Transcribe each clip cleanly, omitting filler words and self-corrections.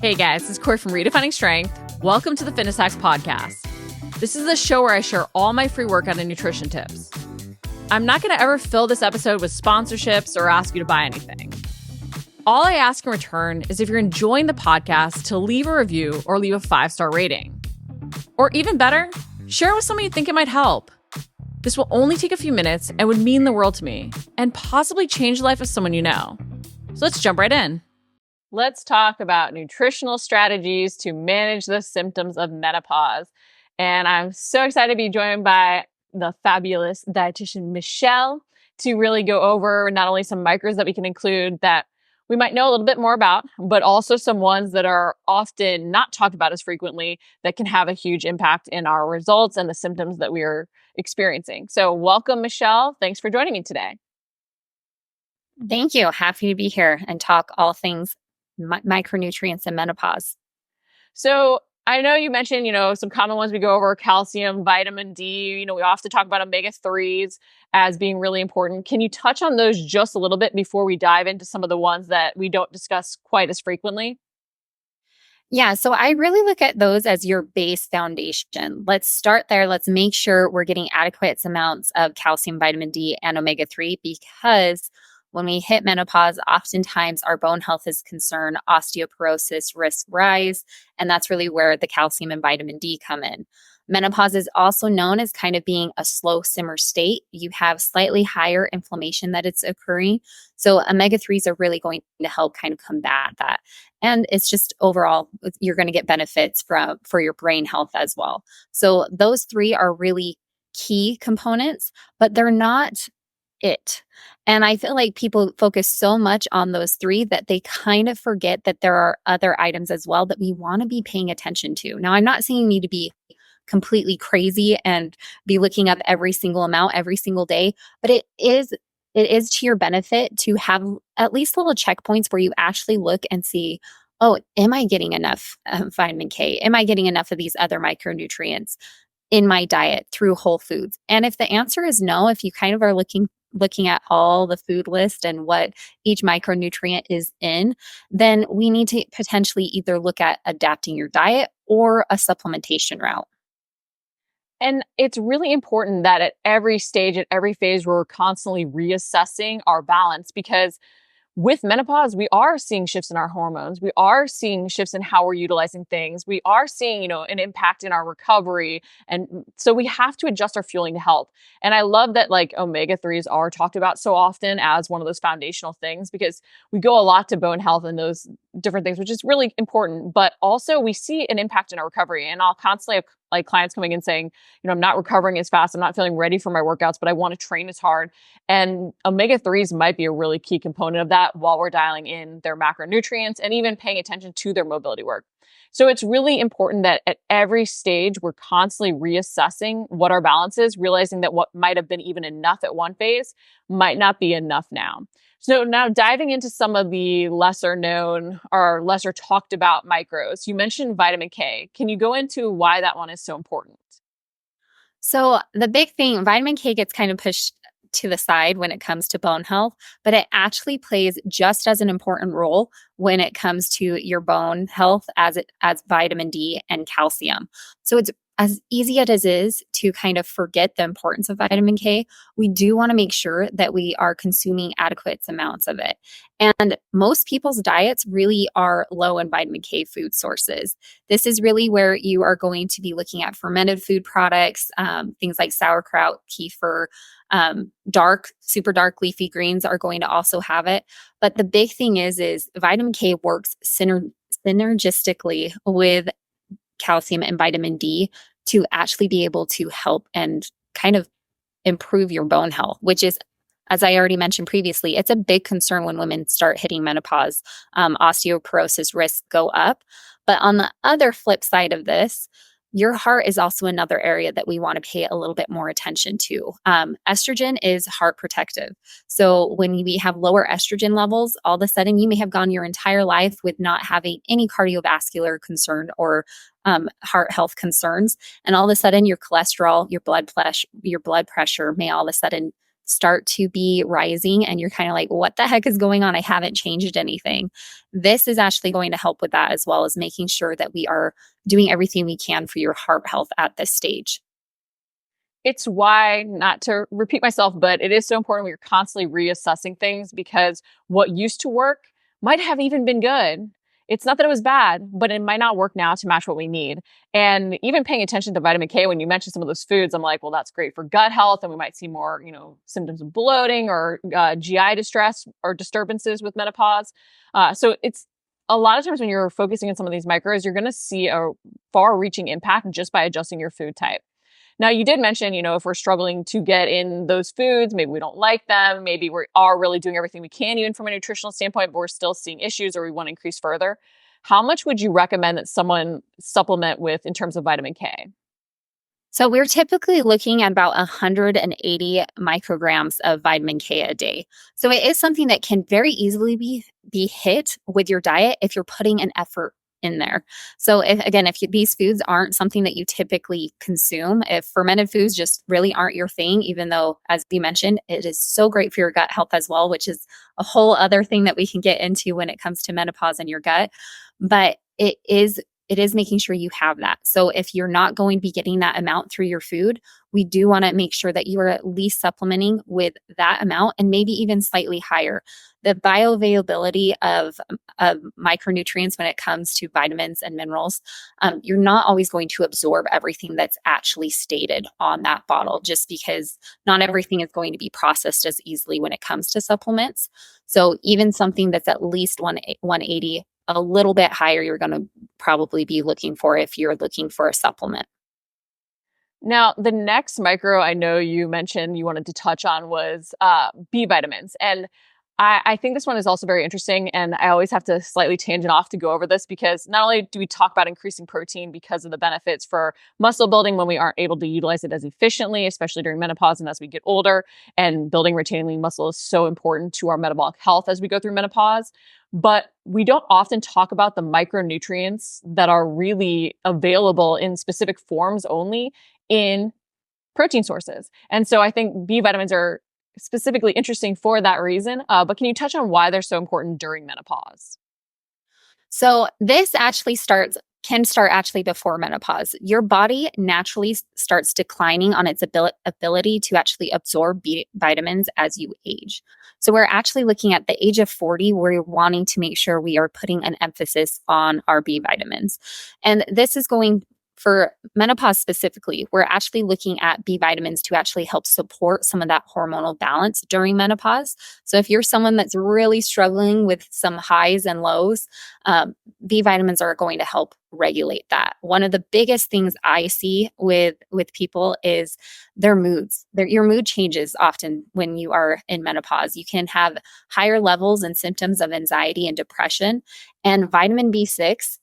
Hey guys, this is Corey from Redefining Strength. Welcome to the Fitness Hacks Podcast. This is the show where I share all my free workout and nutrition tips. I'm not going to ever fill this episode with sponsorships or ask you to buy anything. All I ask in return is if you're enjoying the podcast to leave a review or leave a 5-star rating. Or even better, share it with someone you think it might help. This will only take a few minutes and would mean the world to me and possibly change the life of someone you know. So let's jump right in. Let's talk about nutritional strategies to manage the symptoms of menopause. And I'm so excited to be joined by the fabulous dietitian Michelle to really go over not only some micros that we can include that we might know a little bit more about, but also some ones that are often not talked about as frequently that can have a huge impact in our results and the symptoms that we are experiencing. So welcome, Michelle. Thanks for joining me today. Thank you. Happy to be here and talk all things micronutrients and menopause. So I know you mentioned, some common ones we go over: calcium, vitamin D. We often talk about omega-3s as being really important. Can you touch on those just a little bit before we dive into some of the ones that we don't discuss quite as frequently? Yeah, so I really look at those as your base foundation. Let's start there. Let's make sure we're getting adequate amounts of calcium, vitamin D, and omega-3, because when we hit menopause, oftentimes our bone health is concerned, osteoporosis risks rise, and that's really where the calcium and vitamin D come in. Menopause is also known as kind of being a slow simmer state. You have slightly higher inflammation that it's occurring. So omega-3s are really going to help kind of combat that. And it's just overall, you're going to get benefits for your brain health as well. So those three are really key components, but they're not it. And I feel like people focus so much on those three that they kind of forget that there are other items as well that we want to be paying attention to. Now, I'm not saying you need to be completely crazy and be looking up every single amount every single day, but it is to your benefit to have at least little checkpoints where you actually look and see, oh, am I getting enough vitamin K? Am I getting enough of these other micronutrients in my diet through whole foods? And if the answer is no, if you kind of are looking at all the food list and what each micronutrient is in, then we need to potentially either look at adapting your diet or a supplementation route. And it's really important that at every stage, at every phase, we're constantly reassessing our balance, because with menopause, we are seeing shifts in our hormones. We are seeing shifts in how we're utilizing things. We are seeing, an impact in our recovery. And so we have to adjust our fueling to help. And I love that omega-3s are talked about so often as one of those foundational things, because we go a lot to bone health and those different things, which is really important. But also we see an impact in our recovery. And I'll constantly have clients coming in saying, I'm not recovering as fast. I'm not feeling ready for my workouts, but I want to train as hard. And omega-3s might be a really key component of that while we're dialing in their macronutrients and even paying attention to their mobility work. So it's really important that at every stage, we're constantly reassessing what our balance is, realizing that what might have been even enough at one phase might not be enough now. So now diving into some of the lesser known or lesser talked about micros, you mentioned vitamin K. Can you go into why that one is so important? So the big thing, vitamin K gets kind of pushed to the side when it comes to bone health, but it actually plays just as an important role when it comes to your bone health as vitamin D and calcium. So it's as easy as it is to kind of forget the importance of vitamin K. We do want to make sure that we are consuming adequate amounts of it. And most people's diets really are low in vitamin K food sources. This is really where you are going to be looking at fermented food products, things like sauerkraut, kefir, super dark leafy greens are going to also have it. But the big thing is vitamin K works synergistically with calcium and vitamin D to actually be able to help and kind of improve your bone health, which is, as I already mentioned previously, it's a big concern when women start hitting menopause. Osteoporosis risks go up. But on the other flip side of this, your heart is also another area that we want to pay a little bit more attention to. Estrogen is heart protective. So when we have lower estrogen levels, all of a sudden you may have gone your entire life with not having any cardiovascular concern or heart health concerns. And all of a sudden your cholesterol, your blood pressure may all of a sudden start to be rising and you're kind of like, what the heck is going on? I haven't changed anything. This is actually going to help with that, as well as making sure that we are doing everything we can for your heart health at this stage. It's why, not to repeat myself, but it is so important we're constantly reassessing things, because what used to work might have even been good. It's not that it was bad, but it might not work now to match what we need. And even paying attention to vitamin K, when you mentioned some of those foods, I'm like, well, that's great for gut health. And we might see more, symptoms of bloating or GI distress or disturbances with menopause. So it's a lot of times when you're focusing on some of these micros, you're going to see a far reaching impact just by adjusting your food type. Now, you did mention, if we're struggling to get in those foods, maybe we don't like them, maybe we are really doing everything we can, even from a nutritional standpoint, but we're still seeing issues or we want to increase further. How much would you recommend that someone supplement with in terms of vitamin K? So we're typically looking at about 180 micrograms of vitamin K a day. So it is something that can very easily be hit with your diet if you're putting an effort in there. So these foods aren't something that you typically consume, if fermented foods just really aren't your thing, even though, as you mentioned, it is so great for your gut health as well, which is a whole other thing that we can get into when it comes to menopause and your gut. But it is making sure you have that. So if you're not going to be getting that amount through your food, we do want to make sure that you are at least supplementing with that amount and maybe even slightly higher. The bioavailability of micronutrients when it comes to vitamins and minerals, you're not always going to absorb everything that's actually stated on that bottle, just because not everything is going to be processed as easily when it comes to supplements. So even something that's at least 180, a little bit higher, you're going to probably be looking for if you're looking for a supplement. Now, the next micro I know you mentioned you wanted to touch on was B vitamins. And I think this one is also very interesting. And I always have to slightly tangent off to go over this, because not only do we talk about increasing protein because of the benefits for muscle building when we aren't able to utilize it as efficiently, especially during menopause and as we get older, and building retaining lean muscle is so important to our metabolic health as we go through menopause. But we don't often talk about the micronutrients that are really available in specific forms only in protein sources. And so I think B vitamins are specifically interesting for that reason. But can you touch on why they're so important during menopause? So this can start actually before menopause. Your body naturally starts declining on its ability to actually absorb B vitamins as you age. So we're actually looking at the age of 40, where we're wanting to make sure we are putting an emphasis on our B vitamins. And this is going for menopause specifically. We're actually looking at B vitamins to actually help support some of that hormonal balance during menopause. So if you're someone that's really struggling with some highs and lows, B vitamins are going to help regulate that. One of the biggest things I see with people is their moods. Your mood changes often when you are in menopause. You can have higher levels and symptoms of anxiety and depression. And vitamin B6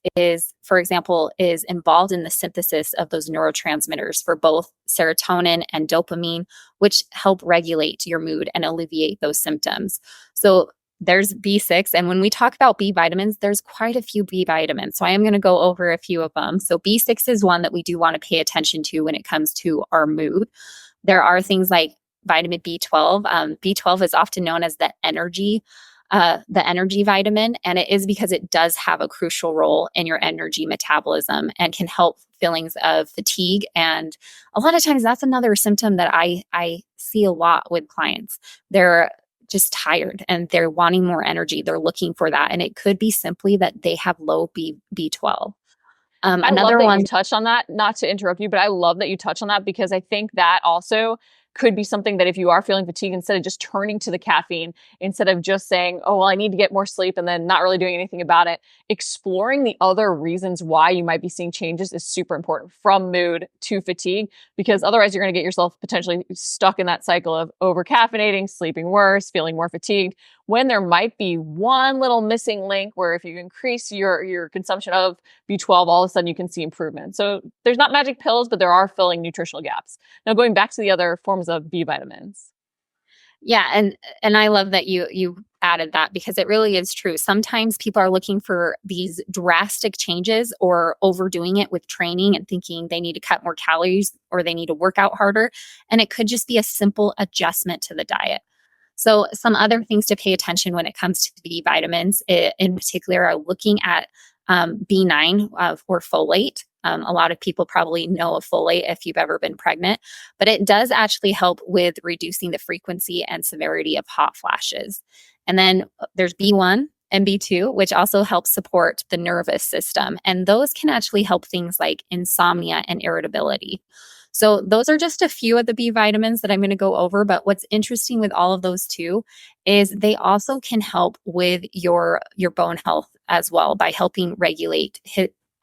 for example, is involved in the synthesis of those neurotransmitters for both serotonin and dopamine, which help regulate your mood and alleviate those symptoms. So there's B6. And when we talk about B vitamins, there's quite a few B vitamins. So I am going to go over a few of them. So B6 is one that we do want to pay attention to when it comes to our mood. There are things like vitamin B12. B12 is often known as the energy vitamin, and it is because it does have a crucial role in your energy metabolism and can help feelings of fatigue. And a lot of times that's another symptom that I see a lot with clients. They're just tired and they're wanting more energy. They're looking for that. And it could be simply that they have low B12. I love that you touched on that, not to interrupt you, but I love that you touched on that, because I think that also could be something that if you are feeling fatigued, instead of just turning to the caffeine, instead of just saying, oh, well, I need to get more sleep and then not really doing anything about it, exploring the other reasons why you might be seeing changes is super important, from mood to fatigue, because otherwise you're going to get yourself potentially stuck in that cycle of over caffeinating, sleeping worse, feeling more fatigued, when there might be one little missing link where if you increase your consumption of B12, all of a sudden you can see improvement. So there's not magic pills, but there are filling nutritional gaps. Now, going back to the other forms of B vitamins. Yeah, and I love that you added that because it really is true. Sometimes people are looking for these drastic changes or overdoing it with training and thinking they need to cut more calories or they need to work out harder. And it could just be a simple adjustment to the diet. So, some other things to pay attention when it comes to B vitamins, in particular, are looking at B9 or folate. A lot of people probably know of folate if you've ever been pregnant, but it does actually help with reducing the frequency and severity of hot flashes. And then there's B1 and B2, which also helps support the nervous system. And those can actually help things like insomnia and irritability. So those are just a few of the B vitamins that I'm going to go over. But what's interesting with all of those too is they also can help with your bone health as well by helping regulate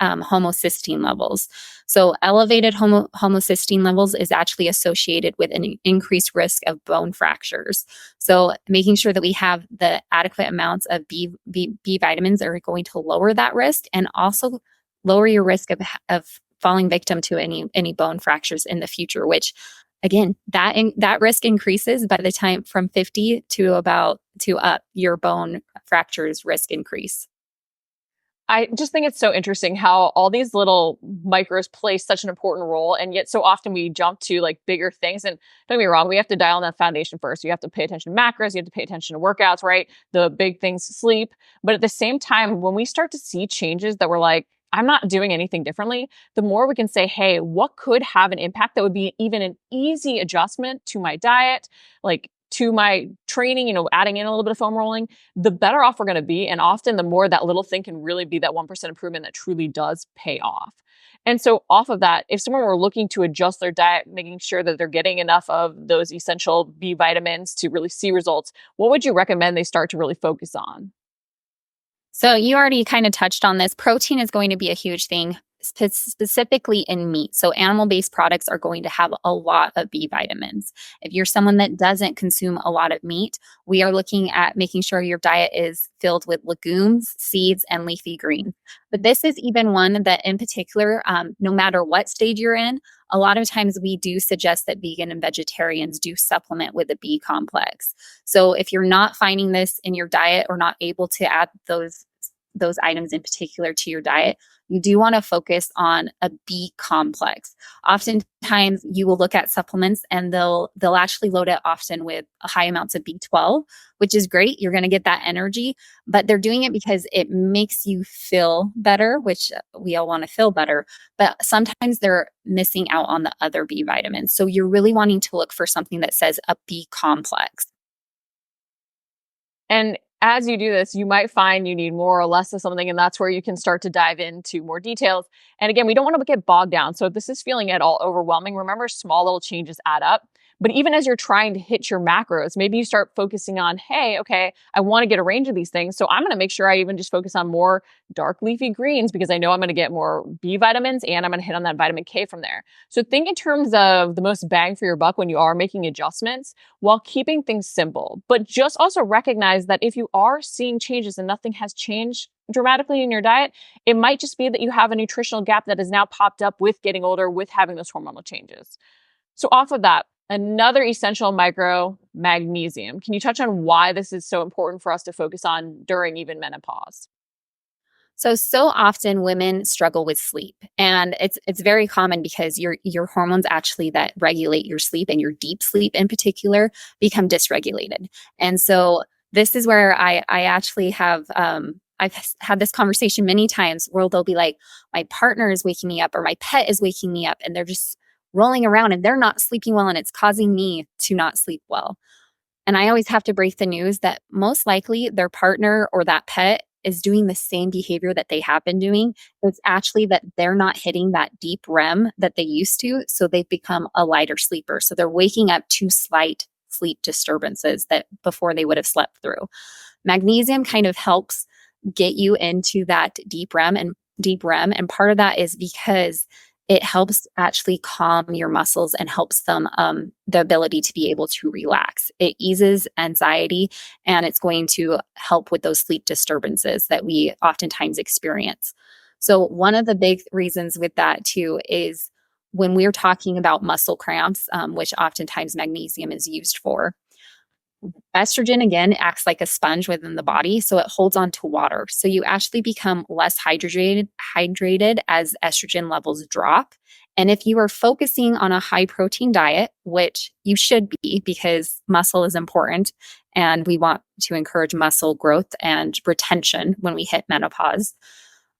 homocysteine levels. So elevated homocysteine levels is actually associated with an increased risk of bone fractures. So making sure that we have the adequate amounts of B vitamins are going to lower that risk and also lower your risk of falling victim to any bone fractures in the future, which again, that risk increases by the time from 50 to up, your bone fractures risk increase. I just think it's so interesting how all these little micros play such an important role. And yet so often we jump to like bigger things. And don't get me wrong, we have to dial on that foundation first. You have to pay attention to macros. You have to pay attention to workouts, right? The big things, sleep. But at the same time, when we start to see changes that we're like, I'm not doing anything differently, the more we can say, hey, what could have an impact that would be even an easy adjustment to my diet, like to my training, adding in a little bit of foam rolling, the better off we're going to be. And often the more that little thing can really be that 1% improvement that truly does pay off. And so off of that, if someone were looking to adjust their diet, making sure that they're getting enough of those essential B vitamins to really see results, what would you recommend they start to really focus on? So you already kind of touched on this. Protein is going to be a huge thing, specifically in meat. So animal-based products are going to have a lot of B vitamins. If you're someone that doesn't consume a lot of meat, we are looking at making sure your diet is filled with legumes, seeds, and leafy greens. But this is even one that in particular, no matter what stage you're in, a lot of times we do suggest that vegan and vegetarians do supplement with a B complex. So if you're not finding this in your diet or not able to add those items in particular to your diet, you do want to focus on a B complex. Oftentimes you will look at supplements and they'll actually load it often with high amounts of B12, which is great. You're going to get that energy, but they're doing it because it makes you feel better, which we all want to feel better, but sometimes they're missing out on the other B vitamins. So you're really wanting to look for something that says a B complex. And as you do this, you might find you need more or less of something, and that's where you can start to dive into more details. And again, we don't want to get bogged down. So if this is feeling at all overwhelming, remember small little changes add up. But even as you're trying to hit your macros, maybe you start focusing on, hey, okay, I want to get a range of these things. So I'm going to make sure I even just focus on more dark leafy greens because I know I'm going to get more B vitamins and I'm going to hit on that vitamin K from there. So think in terms of the most bang for your buck when you are making adjustments while keeping things simple. But just also recognize that if you are seeing changes and nothing has changed dramatically in your diet, it might just be that you have a nutritional gap that has now popped up with getting older, with having those hormonal changes. So off of that, another essential micro, magnesium. Can you touch on why this is so important for us to focus on during even menopause? So often women struggle with sleep, and it's very common because your hormones actually that regulate your sleep and your deep sleep in particular become dysregulated. And so this is where I actually have I've had this conversation many times where they'll be like, my partner is waking me up or my pet is waking me up, and they're just rolling around and they're not sleeping well, and it's causing me to not sleep well. And I always have to break the news that most likely their partner or that pet is doing the same behavior that they have been doing. It's actually that they're not hitting that deep REM that they used to. So they've become a lighter sleeper. So they're waking up to slight sleep disturbances that before they would have slept through. Magnesium kind of helps get you into that deep REM. And part of that is because it helps actually calm your muscles and helps them the ability to be able to relax. It eases anxiety and it's going to help with those sleep disturbances that we oftentimes experience. So one of the big reasons with that too is when we're talking about muscle cramps, which oftentimes magnesium is used for, Estrogen, again, acts like a sponge within the body, so it holds on to water. So you actually become less hydrated as estrogen levels drop. And if you are focusing on a high protein diet, which you should be because muscle is important and we want to encourage muscle growth and retention when we hit menopause,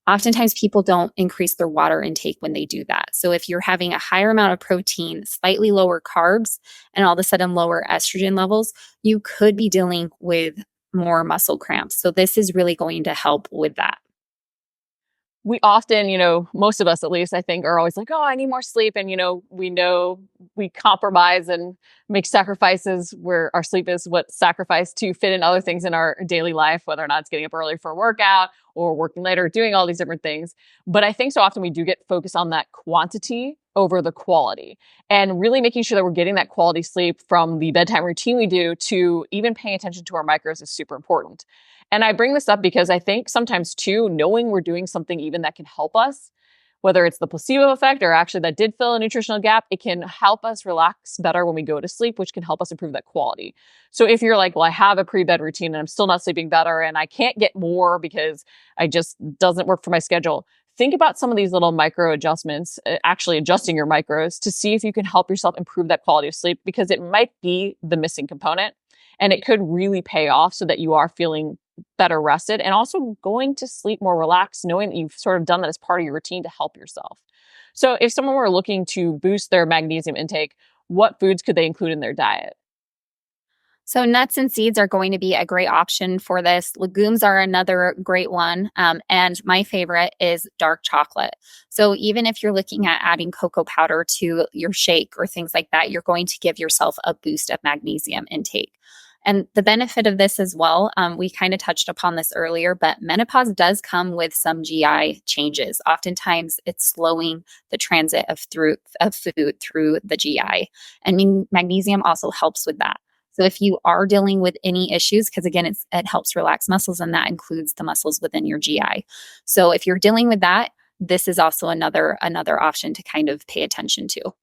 oftentimes people don't increase their water intake when they do that. So if you're having a higher amount of protein, slightly lower carbs, and all of a sudden lower estrogen levels, you could be dealing with more muscle cramps. So this is really going to help with that. We often, most of us at least, I think, are always like, oh, I need more sleep. And, we know we compromise and make sacrifices where our sleep is what sacrifice to fit in other things in our daily life, whether or not it's getting up early for a workout or working later, doing all these different things. But I think so often we do get focused on that quantity over the quality, and really making sure that we're getting that quality sleep from the bedtime routine we do to even paying attention to our micros is super important. And I bring this up because I think sometimes too, knowing we're doing something even that can help us, whether it's the placebo effect or actually that did fill a nutritional gap, it can help us relax better when we go to sleep, which can help us improve that quality. So if you're like, well, I have a pre-bed routine and I'm still not sleeping better and I can't get more because I just doesn't work for my schedule, think about some of these little micro adjustments, actually adjusting your micros to see if you can help yourself improve that quality of sleep, because it might be the missing component and it could really pay off so that you are feeling better rested and also going to sleep more relaxed, knowing that you've sort of done that as part of your routine to help yourself. So if someone were looking to boost their magnesium intake, what foods could they include in their diet? So nuts and seeds are going to be a great option for this. Legumes are another great one. And my favorite is dark chocolate. So even if you're looking at adding cocoa powder to your shake or things like that, you're going to give yourself a boost of magnesium intake. And the benefit of this as well, we kind of touched upon this earlier, but menopause does come with some GI changes. Oftentimes it's slowing the transit of food through the GI. And magnesium also helps with that. So if you are dealing with any issues, because again, it helps relax muscles, and that includes the muscles within your GI. So if you're dealing with that, this is also another option to kind of pay attention to.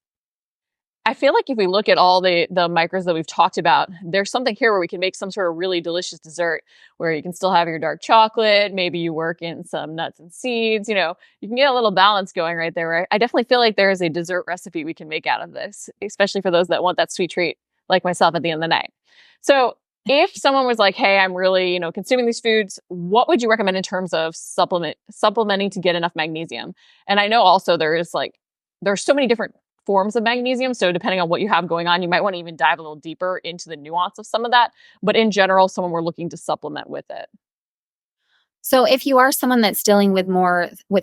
I feel like if we look at all the micros that we've talked about, there's something here where we can make some sort of really delicious dessert where you can still have your dark chocolate. Maybe you work in some nuts and seeds. You can get a little balance going right there. Right? I definitely feel like there is a dessert recipe we can make out of this, especially for those that want that sweet treat like myself at the end of the night. So if someone was like, hey, I'm really, consuming these foods, what would you recommend in terms of supplementing to get enough magnesium? And I know also there's so many different forms of magnesium. So depending on what you have going on, you might want to even dive a little deeper into the nuance of some of that. But in general, someone we're looking to supplement with it. So if you are someone that's dealing with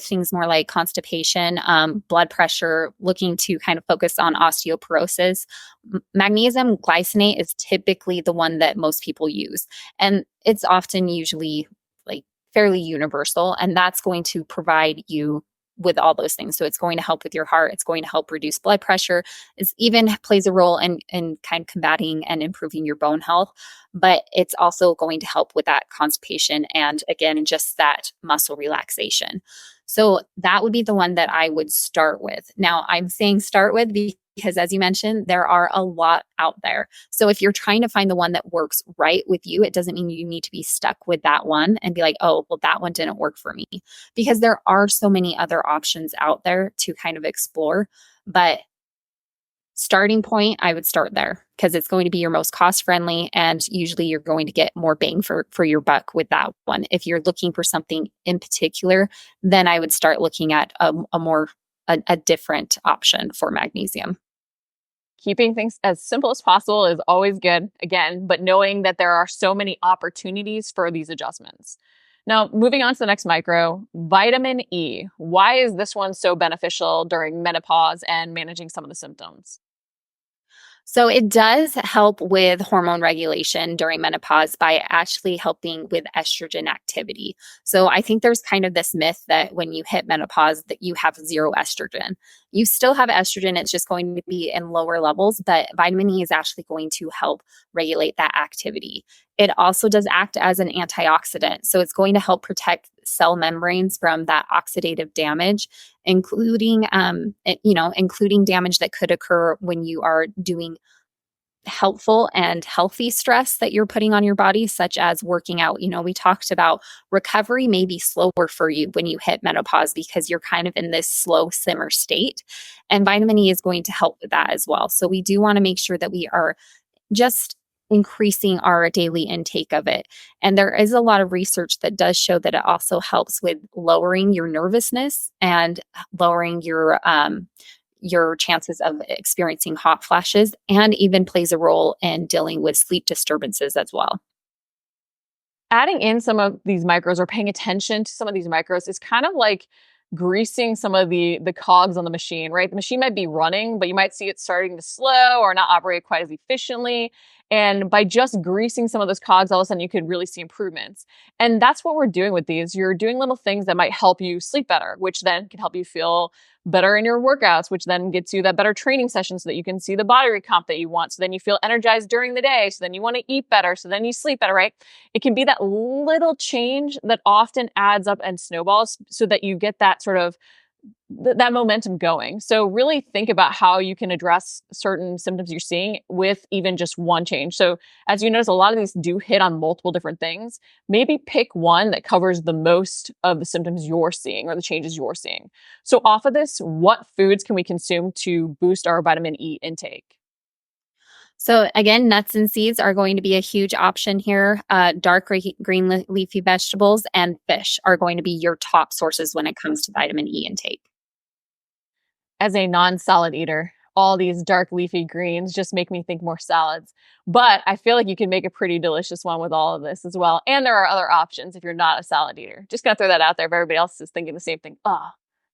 things more like constipation, blood pressure, looking to kind of focus on osteoporosis, magnesium glycinate is typically the one that most people use. And it's often usually like fairly universal, and that's going to provide you with all those things. So it's going to help with your heart. It's going to help reduce blood pressure. It even plays a role in kind of combating and improving your bone health. But it's also going to help with that constipation and again, just that muscle relaxation. So that would be the one that I would start with. Now I'm saying start with because as you mentioned, there are a lot out there. So if you're trying to find the one that works right with you, it doesn't mean you need to be stuck with that one and be like, oh, well, that one didn't work for me, because there are so many other options out there to kind of explore. But starting point, I would start there because it's going to be your most cost friendly, and usually you're going to get more bang for your buck with that one. If you're looking for something in particular, then I would start looking at a different option for magnesium. Keeping things as simple as possible is always good, again, but knowing that there are so many opportunities for these adjustments. Now, moving on to the next micro, vitamin E. Why is this one so beneficial during menopause and managing some of the symptoms? So it does help with hormone regulation during menopause by actually helping with estrogen activity. So I think there's kind of this myth that when you hit menopause that you have zero estrogen. You still have estrogen, it's just going to be in lower levels, but vitamin E is actually going to help regulate that activity. It also does act as an antioxidant. So it's going to help protect cell membranes from that oxidative damage, including including damage that could occur when you are doing helpful and healthy stress that you're putting on your body, such as working out. We talked about recovery may be slower for you when you hit menopause because you're kind of in this slow simmer state. And vitamin E is going to help with that as well. So we do want to make sure that we are just increasing our daily intake of it. And there is a lot of research that does show that it also helps with lowering your nervousness and lowering your chances of experiencing hot flashes, and even plays a role in dealing with sleep disturbances as well. Adding in some of these micros or paying attention to some of these micros is kind of like greasing some of the cogs on the machine, right? The machine might be running, but you might see it starting to slow or not operate quite as efficiently. And by just greasing some of those cogs, all of a sudden you could really see improvements. And that's what we're doing with these. You're doing little things that might help you sleep better, which then can help you feel better in your workouts, which then gets you that better training session so that you can see the body recomp that you want. So then you feel energized during the day. So then you want to eat better. So then you sleep better, right? It can be that little change that often adds up and snowballs so that you get that sort of that momentum going. So really think about how you can address certain symptoms you're seeing with even just one change. So as you notice, a lot of these do hit on multiple different things. Maybe pick one that covers the most of the symptoms you're seeing or the changes you're seeing. So off of this, what foods can we consume to boost our vitamin E intake? So again, nuts and seeds are going to be a huge option here. Dark green leafy vegetables and fish are going to be your top sources when it comes to vitamin E intake. As a non-salad eater, all these dark leafy greens just make me think more salads. But I feel like you can make a pretty delicious one with all of this as well. And there are other options if you're not a salad eater. Just gonna throw that out there if everybody else is thinking the same thing. Oh,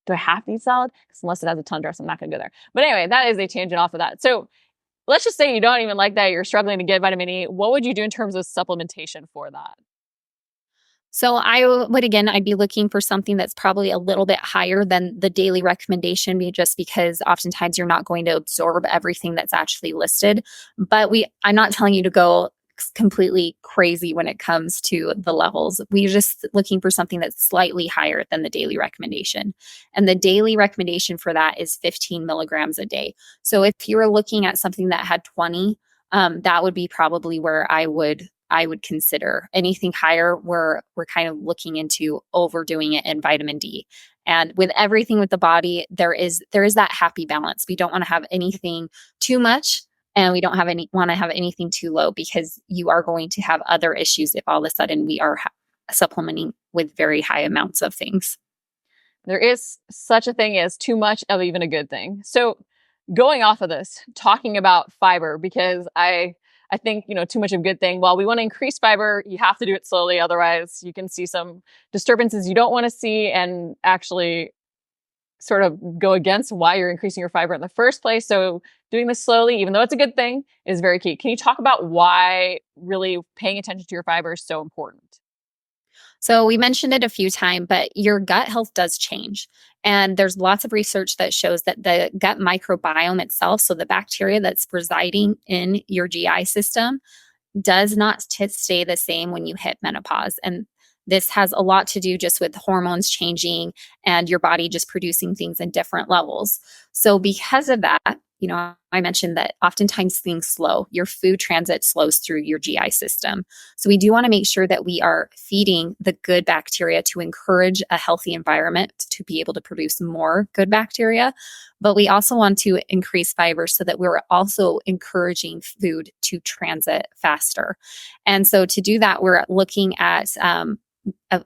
do I have to eat salad? Because unless it has a ton of dress, I'm not gonna go there. But anyway, that is a tangent off of that. So let's just say you don't even like that, you're struggling to get vitamin E. What would you do in terms of supplementation for that? So I'd be looking for something that's probably a little bit higher than the daily recommendation, just because oftentimes you're not going to absorb everything that's actually listed. But I'm not telling you to go completely crazy when it comes to the levels. We're just looking for something that's slightly higher than the daily recommendation. And the daily recommendation for that is 15 milligrams a day. So if you were looking at something that had 20, that would be probably where I would consider. Anything higher, we're kind of looking into overdoing it in vitamin D. And with everything with the body, there is that happy balance. We don't want to have anything too much, and we don't want to have anything too low, because you are going to have other issues if all of a sudden we are supplementing with very high amounts of things. There is such a thing as too much of even a good thing. So going off of this, talking about fiber, because I think, too much of a good thing. While we want to increase fiber, you have to do it slowly. Otherwise, you can see some disturbances you don't want to see and actually sort of go against why you're increasing your fiber in the first place. So doing this slowly, even though it's a good thing, is very key. Can you talk about why really paying attention to your fiber is so important? So we mentioned it a few times, but your gut health does change. And there's lots of research that shows that the gut microbiome itself, so the bacteria that's residing in your GI system, does not stay the same when you hit menopause. And this has a lot to do just with hormones changing and your body just producing things in different levels. So because of that, I mentioned that oftentimes things slow. Your food transit slows through your GI system. So we do want to make sure that we are feeding the good bacteria to encourage a healthy environment to be able to produce more good bacteria. But we also want to increase fiber so that we're also encouraging food to transit faster. And so to do that, we're looking at,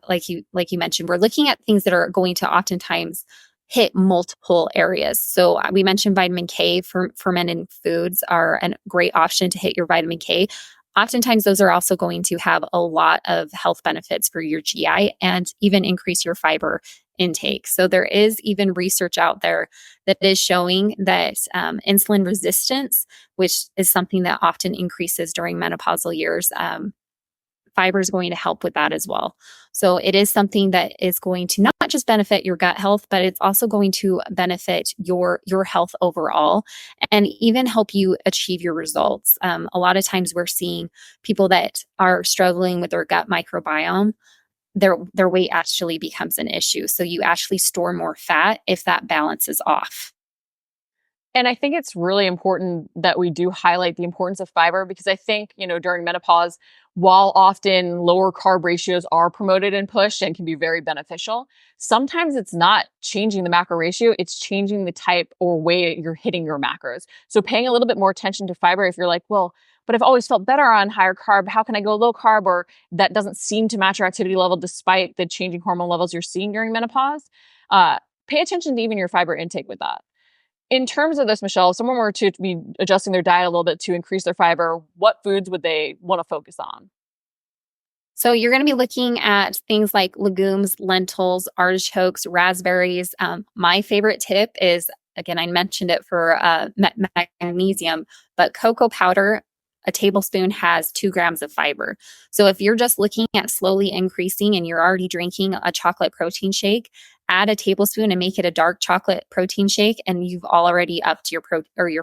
like you mentioned, we're looking at things that are going to oftentimes hit multiple areas. So we mentioned vitamin K. Fermented foods are a great option to hit your vitamin K. Oftentimes, those are also going to have a lot of health benefits for your GI and even increase your fiber intake. So there is even research out there that is showing that insulin resistance, which is something that often increases during menopausal years, fiber is going to help with that as well. So it is something that is going to not just benefit your gut health, but it's also going to benefit your health overall and even help you achieve your results. A lot of times we're seeing people that are struggling with their gut microbiome, their weight actually becomes an issue. So you actually store more fat if that balance is off. And I think it's really important that we do highlight the importance of fiber because I think, during menopause, while often lower carb ratios are promoted and pushed and can be very beneficial, sometimes it's not changing the macro ratio, it's changing the type or way you're hitting your macros. So paying a little bit more attention to fiber if you're like, well, but I've always felt better on higher carb. How can I go low carb? Or that doesn't seem to match your activity level despite the changing hormone levels you're seeing during menopause. Uh, Pay attention to even your fiber intake with that. In terms of this, Michelle, if someone were to be adjusting their diet a little bit to increase their fiber, what foods would they want to focus on? So you're going to be looking at things like legumes, lentils, artichokes, raspberries. My favorite tip is, again, I mentioned it for magnesium, but cocoa powder, a tablespoon has 2 grams of fiber. So if you're just looking at slowly increasing and you're already drinking a chocolate protein shake, add a tablespoon and make it a dark chocolate protein shake, and you've already upped your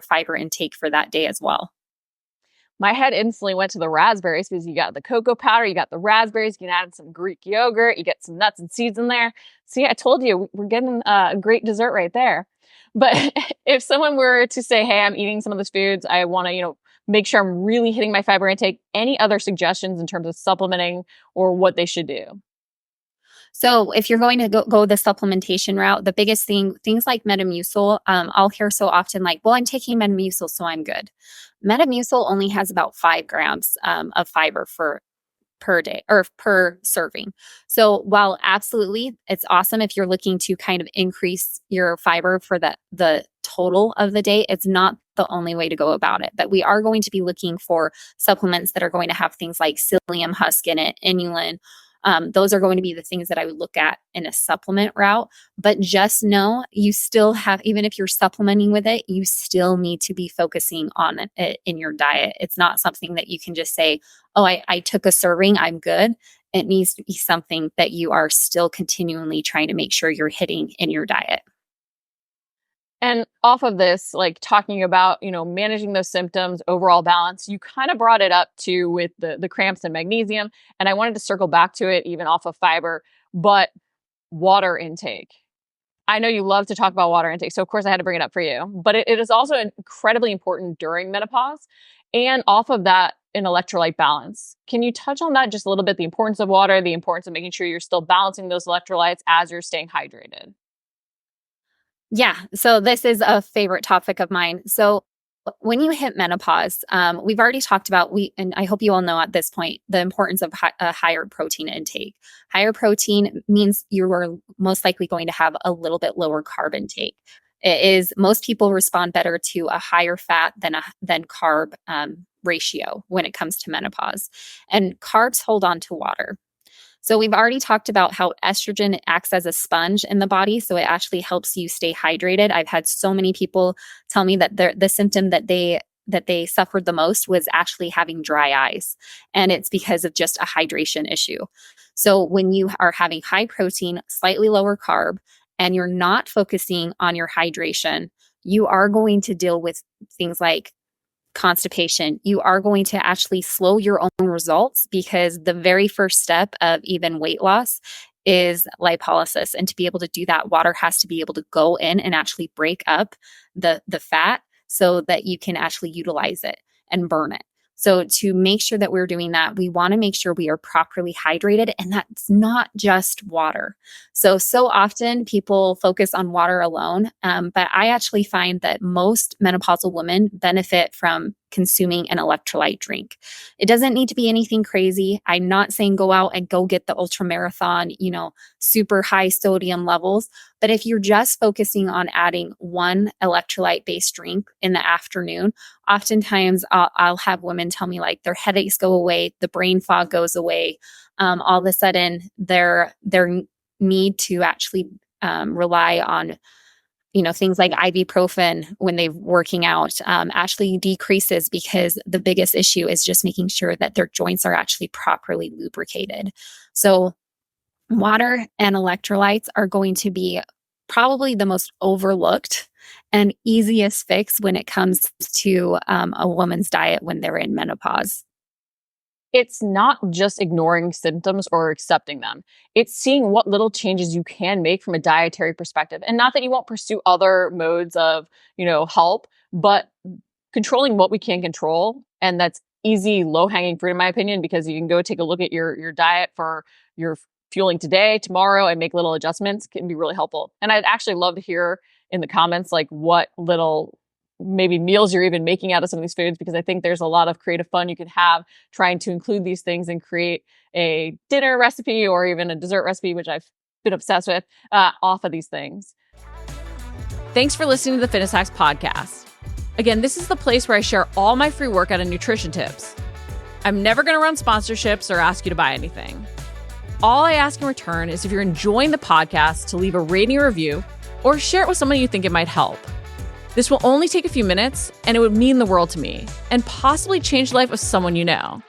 fiber intake for that day as well. My head instantly went to the raspberries because you got the cocoa powder, you got the raspberries, you can add some Greek yogurt, you get some nuts and seeds in there. See, I told you, we're getting a great dessert right there. But if someone were to say, hey, I'm eating some of these foods, I want to, make sure I'm really hitting my fiber intake, any other suggestions in terms of supplementing or what they should do? So if you're going to go the supplementation route, the biggest thing, things like Metamucil, I'll hear so often like, well, I'm taking Metamucil, so I'm good. Metamucil only has about 5 grams of fiber per day or per serving. So while absolutely it's awesome if you're looking to kind of increase your fiber for the total of the day, it's not the only way to go about it. But we are going to be looking for supplements that are going to have things like psyllium husk in it, inulin. Those are going to be the things that I would look at in a supplement route. But just know you still have, even if you're supplementing with it, you still need to be focusing on it in your diet. It's not something that you can just say, oh, I took a serving, I'm good. It needs to be something that you are still continually trying to make sure you're hitting in your diet. And off of this, like talking about, managing those symptoms, overall balance, you kind of brought it up too with the cramps and magnesium. And I wanted to circle back to it even off of fiber, but water intake. I know you love to talk about water intake. So of course I had to bring it up for you, but it is also incredibly important during menopause and off of that in electrolyte balance. Can you touch on that just a little bit? The importance of water, the importance of making sure you're still balancing those electrolytes as you're staying hydrated. Yeah, so this is a favorite topic of mine. So when you hit menopause, we've already talked about and I hope you all know at this point the importance of a higher protein intake. Higher protein means you are most likely going to have a little bit lower carb intake. It is most people respond better to a higher fat than carb ratio when it comes to menopause, and carbs hold on to water. So we've already talked about how estrogen acts as a sponge in the body. So it actually helps you stay hydrated. I've had so many people tell me that the symptom that they suffered the most was actually having dry eyes. And it's because of just a hydration issue. So when you are having high protein, slightly lower carb, and you're not focusing on your hydration, you are going to deal with things like constipation. You are going to actually slow your own results because the very first step of even weight loss is lipolysis. And to be able to do that, water has to be able to go in and actually break up the fat so that you can actually utilize it and burn it. So to make sure that we're doing that, we want to make sure we are properly hydrated, and that's not just water. So often people focus on water alone, but I actually find that most menopausal women benefit from consuming an electrolyte drink. It doesn't need to be anything crazy. I'm not saying go out and go get the ultra marathon, super high sodium levels. But if you're just focusing on adding one electrolyte based drink in the afternoon, oftentimes I'll have women tell me like their headaches go away, the brain fog goes away. All of a sudden their need to actually rely on things like ibuprofen when they're working out actually decreases because the biggest issue is just making sure that their joints are actually properly lubricated. So water and electrolytes are going to be probably the most overlooked and easiest fix when it comes to a woman's diet when they're in menopause. it's not just ignoring symptoms or accepting them. It's seeing what little changes you can make from a dietary perspective. And not that you won't pursue other modes of, help, but controlling what we can control. And that's easy, low-hanging fruit, in my opinion, because you can go take a look at your diet for your fueling today, tomorrow, and make little adjustments can be really helpful. And I'd actually love to hear in the comments, like what little maybe meals you're even making out of some of these foods, because I think there's a lot of creative fun you could have trying to include these things and create a dinner recipe or even a dessert recipe, which I've been obsessed with, off of these things. Thanks for listening to the Fitness Hacks podcast. Again, this is the place where I share all my free workout and nutrition tips. I'm never going to run sponsorships or ask you to buy anything. All I ask in return is if you're enjoying the podcast to leave a rating or review or share it with someone you think it might help. This will only take a few minutes, and it would mean the world to me and possibly change the life of someone you know.